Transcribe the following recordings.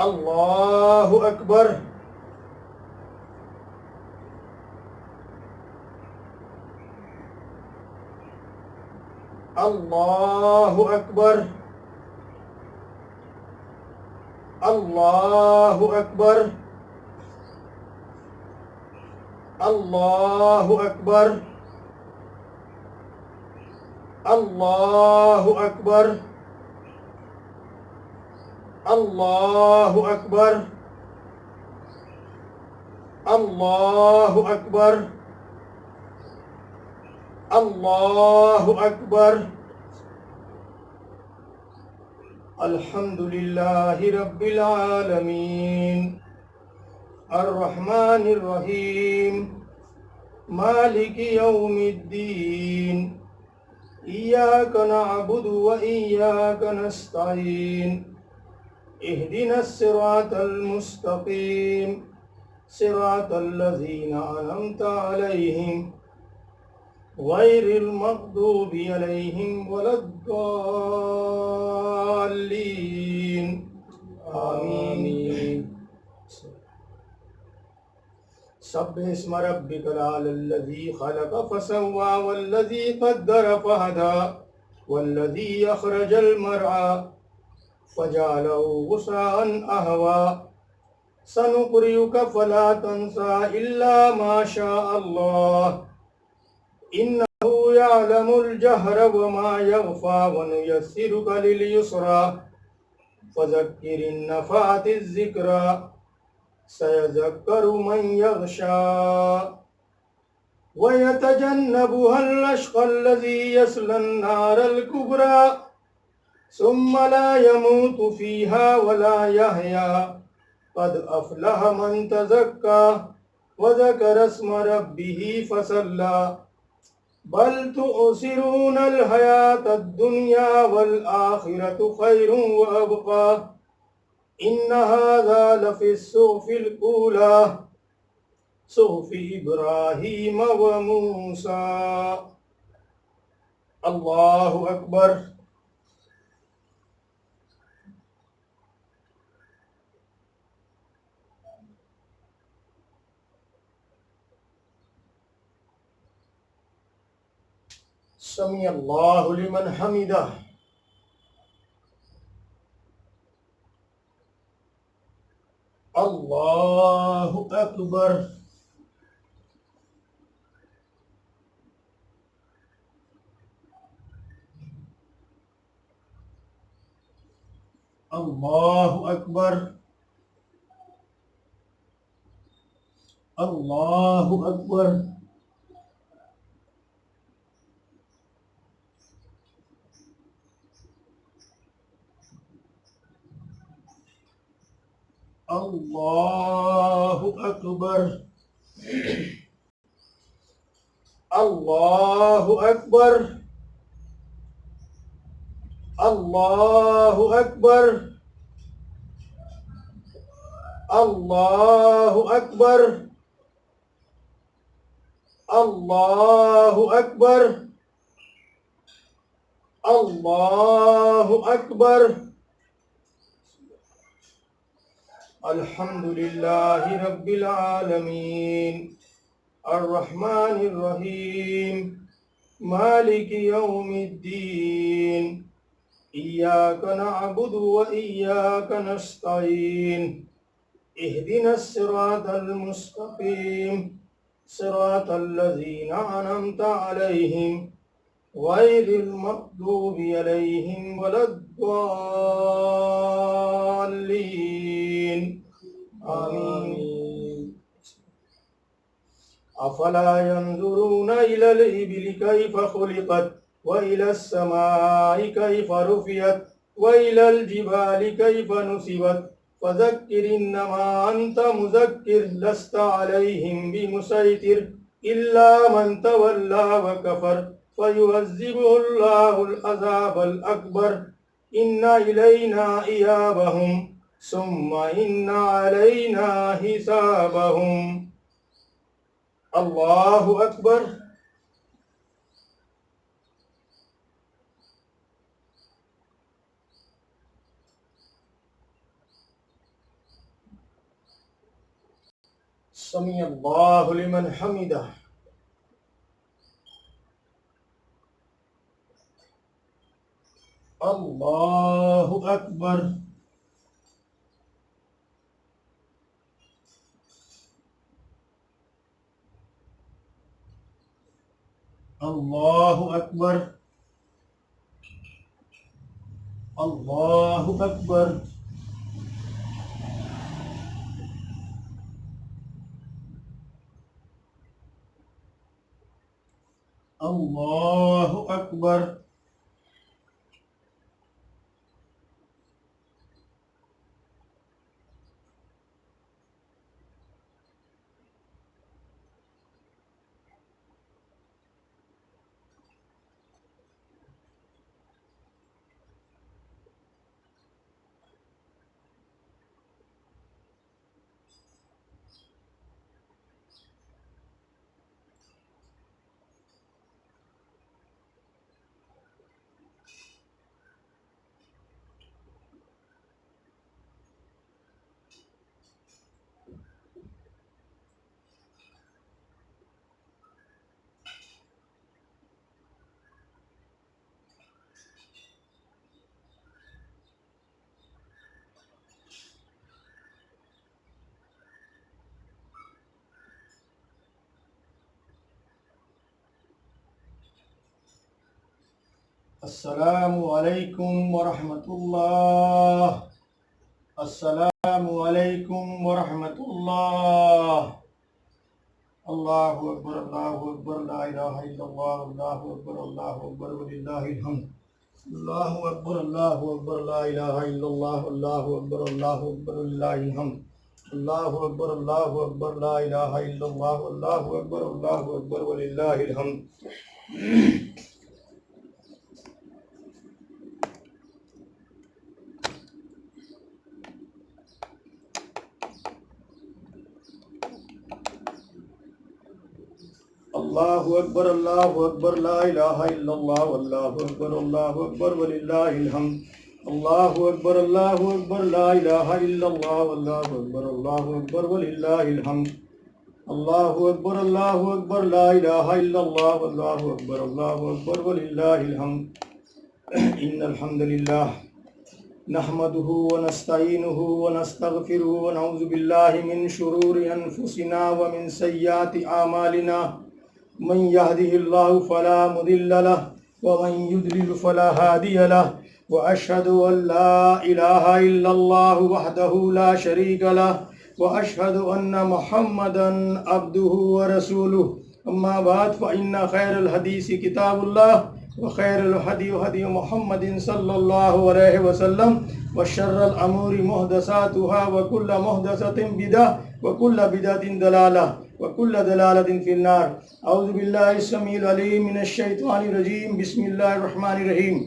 अल्लाहु अकबर। अल्लाहु अकबर। अल्लाहु अकबर। अल्लाहु अकबर। अल्लाहु अकबर। अल्लाहु अकबर। अल्लाहु अकबर। अल्लाहु अकबर। अल्हम्दुलिल्लाहि रब्बिल आलमीन अर्रहमानिर रहीम मालिकि यौमिद्दीन इय्याका नअबुदु व इय्याका नस्तईन इहदिनस सिरातल मुस्तकीम सिरातल लज़ीना अनअमता अलैहिम गैरिल मग़दूबि अलैहिम वलद्दाल्लीन आमीन। सब्बिह इस्म रब्बिकल आलल्लज़ी खलक़ फसव्वा वल्लज़ी क़द्दर फहदा वल्लज़ी अख़रजल मरअा फजअलहु गुसाअन अहवा सनुक़रिउका फला तंसा इल्ला मा शा अल्लाह इन्नहु यअलमुल जहर व मा यख़फ़ा व नुयस्सिरुका लिल युस्रा फज़क्किर इन नफ़अतिज़ ज़िक्रा सयज़क्करु मन यग़शा व यतजन्नबुहल अश्क़ल्लज़ी यस्लन नारल कुब्रा सुम्मा ला यमूतु फ़ीहा व ला यहया क़द अफ़लह मन तज़क्का व ज़करा अस्म रब्बिही फसल्ला बल तु'सिरूनल हयातद दुनिया वल आखिरतु खैरुन व अबक़ा इन्न हाज़ा लफ़िस सुहुफ़िल ऊला सुहुफ़ि इब्राहीम व मूसा। अल्लाहु अकबर। समी अल्लाहु लिमन हमिदह। अल्लाहु अकबर। अल्लाहु अकबर। अल्लाहु अकबर। अल्लाहु अकबर। अल्लाहु अकबर। अल्लाहु अकबर। अल्लाहु अकबर। अल्लाहु अकबर। अल्लाहु अकबर। अल्हम्दुलिल्लाहि रब्बिल आलमीन अर्रहमानिर रहीम मालिकि यौमिद्दीन इय्याका नअबुदु व इय्याका नस्तईन इहदिनस सिरातल मुस्तकीम सिरातल लज़ीना अनअमता अलैहिम गैरिल मग़दूबि अलैहिम वलद्दाल्लीन आमीन। अफला यंजुरूना इलल इबिलि कैफ़ खुलिक़त व इलस समाई कैफ़ रुफ़ियत व इलल जिबालि कैफ़ नुसिबत फ़ज़क्किर इन्नमा अन्त मुज़क्किर लस्त अलैहिम बिमुसैतिर इल्ला मन तवल्ला व कफ़र फ़युअज़्ज़िबुहुल्लाहुल अज़ाबल अकबर इन्ना इलैना इयाबहुम सुम्मा इन्ना अलैना हिसाबहुम। अल्लाहु अकबर। समी अल्लाहु लिमन हमिदा। अल्लाहु अकबर। अल्लाहु अकबर। अल्लाहु अकबर। अल्लाहु अकबर। अस्सलामु अलैकुम वरहमतुल्लाह। अस्सलामु अलैकुम वरहमतुल्लाह। अल्लाहु अकबर। अल्लाहु अकबर। ला इलाहा इल्लल्लाह। अल्लाहु अकबर। अल्लाहु अकबर वलिल्लाहिल हम्द। अल्लाहु अकबर। अल्लाहु अकबर। ला इलाहा इल्लल्लाह। अल्लाहु अकबर। अल्लाहु अकबर वलिल्लाहिल हम्द। अल्लाहु अकबर। अल्लाहु अकबर। ला इलाहा इल्लल्लाह। अल्लाहु अकबर। अल्लाहु अकबर वलिल्लाहिल हम्द। अल्लाहु अकबर। अल्लाहु अकबर। ला इलाहा इल्लल्लाह। अल्लाहु अकबर। अल्लाहु अकबर वलिल्लाहिल हम्द। अल्लाहु अकबर। अल्लाहु अकबर। ला इलाहा इल्लल्लाह। अल्लाहु अकबर। अल्लाहु अकबर वलिल्लाहिल हम्द। अल्लाहु अकबर। अल्लाहु अकबर। ला इलाहा इल्लल्लाह। अल्लाहु अकबर। अल्लाहु अकबर वलिल्लाहिल हम्द। इन्नल हम्दुलिल्लाह नहमदुहु व नस्तईनुहु व नस्तगफिरुहु व नऊज़ु बिल्लाहि मिन शुरूरि अनफुसिना व मिन सय्याति आमालिना। मन यहदिहिल्लाहु फला मुदिल्ल लहु व मन युद्लिल फला हादिय लहु व अशहदु अन ला इलाहा इल्लल्लाहु वहदहु ला शरीक लहु व अशहदु अन्न मुहम्मदन अब्दुहु व रसूलुहु। अम्मा बाद फ़इन्न खैरुल हदीस किताबुल्लाह व खैरुल हदी हदी मुहम्मदिन सल्लल्लाहु अलैहि वसल्लम व शर्रल अमूरि मुहदसातुहा व कुल्ल मुहदसतिन बिदअह व कुल्ल बिदअतिन दलालह व कुल्ल दलालतिन फिन्नार। औज़ु बिल्लाहि समीउल अलीम मिनश शैतानिर रजीम। बिस्मिल्लाहिर रहमानिर रहीम।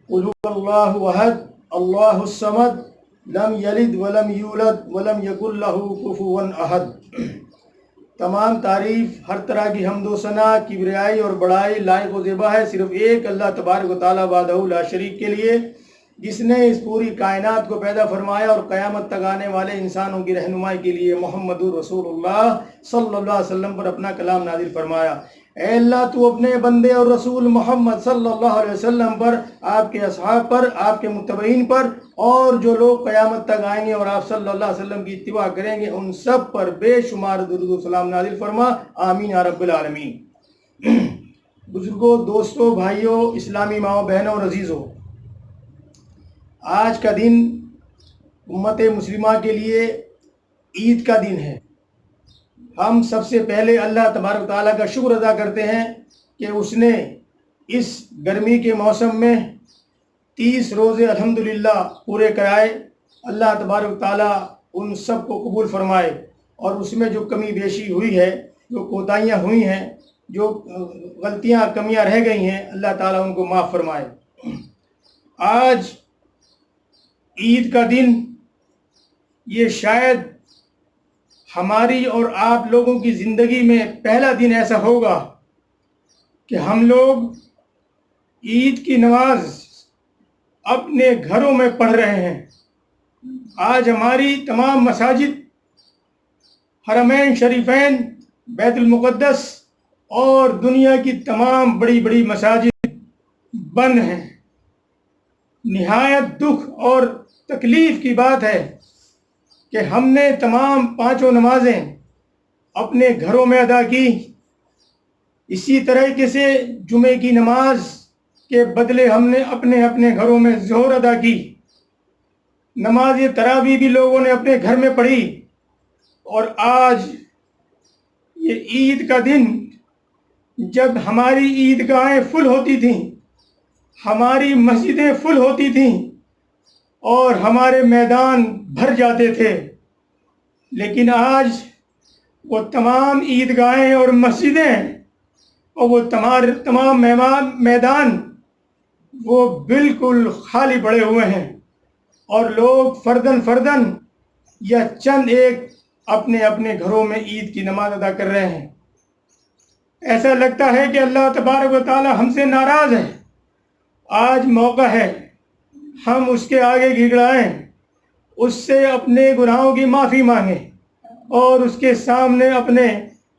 कुल हुवल्लाहु अहद अल्लाहुस समद लम यलिद व लम यूलद व लम यकुल लहू कुफुवन अहद। तमाम तारीफ़, हर तरह की हम्दो सना, किबरियाई और बड़ाई लायक व ज़ेबा है सिर्फ़ एक अल्लाह तबारक व तआला वहदहू ला शरीक के लिए, जिसने इस पूरी कायनात को पैदा फरमाया और क़यामत तक आने वाले इंसानों की रहनुमाई के लिए मुहम्मदुर रसूलुल्लाह सल्लल्लाहु अलैहि वसल्लम पर अपना कलाम नाज़िल फरमाया। ऐ अल्लाह, तू अपने बंदे और रसूल मोहम्मद सल्लल्लाहु अलैहि वसल्लम पर, आपके असहाब पर, आपके मुत्तबईन पर और जो लोग क़यामत तक आएंगे और आप सल्लल्लाहु अलैहि वसल्लम की इत्तिबा करेंगे उन सब पर बेशुमार दुरूद व सलाम नाज़िल फरमा। आमीन या रब्बिल आलमीन। बुजुर्गों, दोस्तों, भाइयों, इस्लामी माओ बहनों और अजीज़ों, आज का दिन उम्मत मुस्लिमा के लिए ईद का दिन है। हम सबसे पहले अल्लाह तबारक ताला का शुक्र अदा करते हैं कि उसने इस गर्मी के मौसम में 30 रोज़े अल्हम्दुलिल्लाह पूरे कराए। अल्लाह तबारक ताला उन सब को कबूल फरमाए और उसमें जो कमी बेशी हुई है, जो कोताहियाँ हुई हैं, जो गलतियाँ कमियाँ रह गई हैं, अल्लाह ताला उनको माफ़ फरमाए। आज ईद का दिन, ये शायद हमारी और आप लोगों की ज़िंदगी में पहला दिन ऐसा होगा कि हम लोग ईद की नमाज अपने घरों में पढ़ रहे हैं। आज हमारी तमाम मसाजिद हरमैन शरीफैन, बैतुल मुक़द्दस और दुनिया की तमाम बड़ी बड़ी मसाजिद बंद हैं। निहायत दुख और तकलीफ़ की बात है कि हमने तमाम पाँचों नमाजें अपने घरों में अदा की। इसी तरीके से जुमे की नमाज के बदले हमने अपने अपने घरों में ज़ोहर अदा की। नमाज तरावी भी लोगों ने अपने घर में पढ़ी। और आज ये ईद का दिन, जब हमारी ईदगाहें फुल होती थीं, हमारी मस्जिदें फुल होती थीं और हमारे मैदान भर जाते थे, लेकिन आज वो तमाम ईदगाहें और मस्जिदें और वो तमाम मैदान वो बिल्कुल खाली पड़े हुए हैं और लोग फर्दन फर्दन या चंद एक अपने अपने घरों में ईद की नमाज अदा कर रहे हैं। ऐसा लगता है कि अल्लाह तबारक व तआला हमसे नाराज़ है। आज मौका है हम उसके आगे गिड़गिड़ाएं, उससे अपने गुनाहों की माफ़ी मांगें और उसके सामने अपने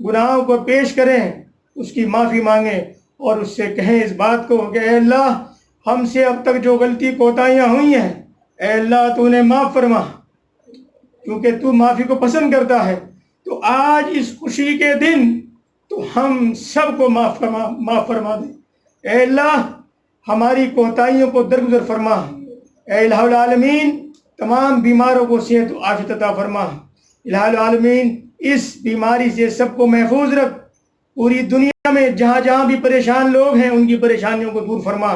गुनाहों को पेश करें, उसकी माफ़ी मांगें और उससे कहें इस बात को कि ऐ अल्लाह, हमसे अब तक जो गलती कोताहियाँ हुई हैं, ऐ अल्लाह तूने माफ़ फरमा, क्योंकि तू माफ़ी को पसंद करता है। तो आज इस खुशी के दिन तो हम सबको माफ़ फरमा दे। ऐ अल्लाह, हमारी कोताहियों को दरगुजर फरमा। ऐ इलाहुल आलमीन, तमाम बीमारों को सेहत व आफियत अता फरमा। इलाहुल आलमीन, इस बीमारी से सबको महफूज रख। पूरी दुनिया में जहाँ जहाँ भी परेशान लोग हैं, उनकी परेशानियों को दूर फरमा।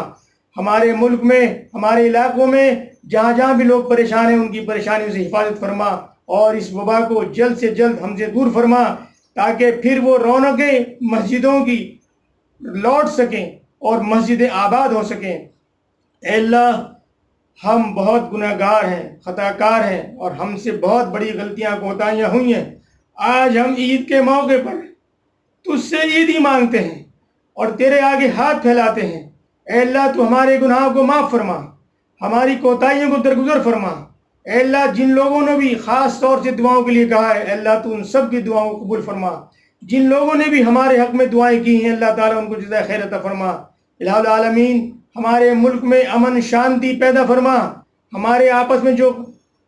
हमारे मुल्क में, हमारे इलाकों में जहाँ जहाँ भी लोग परेशान हैं, उनकी परेशानियों से हिफाजत फरमा और इस वबा को जल्द से जल्द हमसे दूर फरमा, ताकि फिर वो रौनकें मस्जिदों की लौट सकें और मस्जिदें आबाद हो सकें। ऐ अल्लाह, हम बहुत गुनहगार हैं, खताकार हैं और हमसे बहुत बड़ी गलतियां कोताहियां हुई हैं। आज हम ईद के मौके पर तुझसे ईद ही मांगते हैं और तेरे आगे हाथ फैलाते हैं। ऐ अल्लाह, तू हमारे गुनाहों को माफ़ फरमा, हमारी कोताहियों को दरगुजर फरमा। ऐ अल्लाह, जिन लोगों ने भी ख़ास तौर से दुआओं के लिए कहा है, अल्लाह तू उन सब की दुआओं को कबूल फरमा। जिन लोगों ने भी हमारे हक़ में दुआएं की हैं, अल्लाह ताला उनको जज़ाए खैर अता फरमा। इलाहुल आलमीन, हमारे मुल्क में अमन शांति पैदा फरमा। हमारे आपस में जो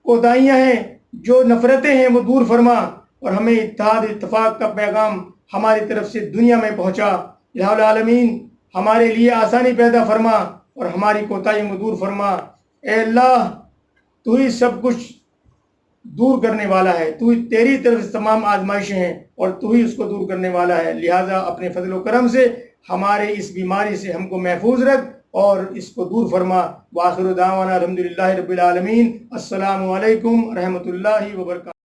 कोताहियाँ हैं, जो नफ़रतें हैं, वो दूर फरमा और हमें इत्तेहाद इत्तफ़ाक़ का पैगाम हमारी तरफ से दुनिया में पहुँचा। इलाहुल आलमीन, हमारे लिए आसानी पैदा फरमा और हमारी कोताहियों को दूर फरमा। ऐ अल्लाह, तू ही सब कुछ दूर करने वाला है, तू ही, तेरी तरफ से तमाम आजमाइशें हैं और तू ही उसको दूर करने वाला है। लिहाजा अपने फजल व करम से हमारे इस बीमारी से हमको महफूज रख और इसको दूर फरमा। व आखिरु दावाना अल्हम्दुलिल्लाहि रब्बिल आलमीन। अस्सलामु अलैकुम रहमतुल्लाहि व बरकातहू।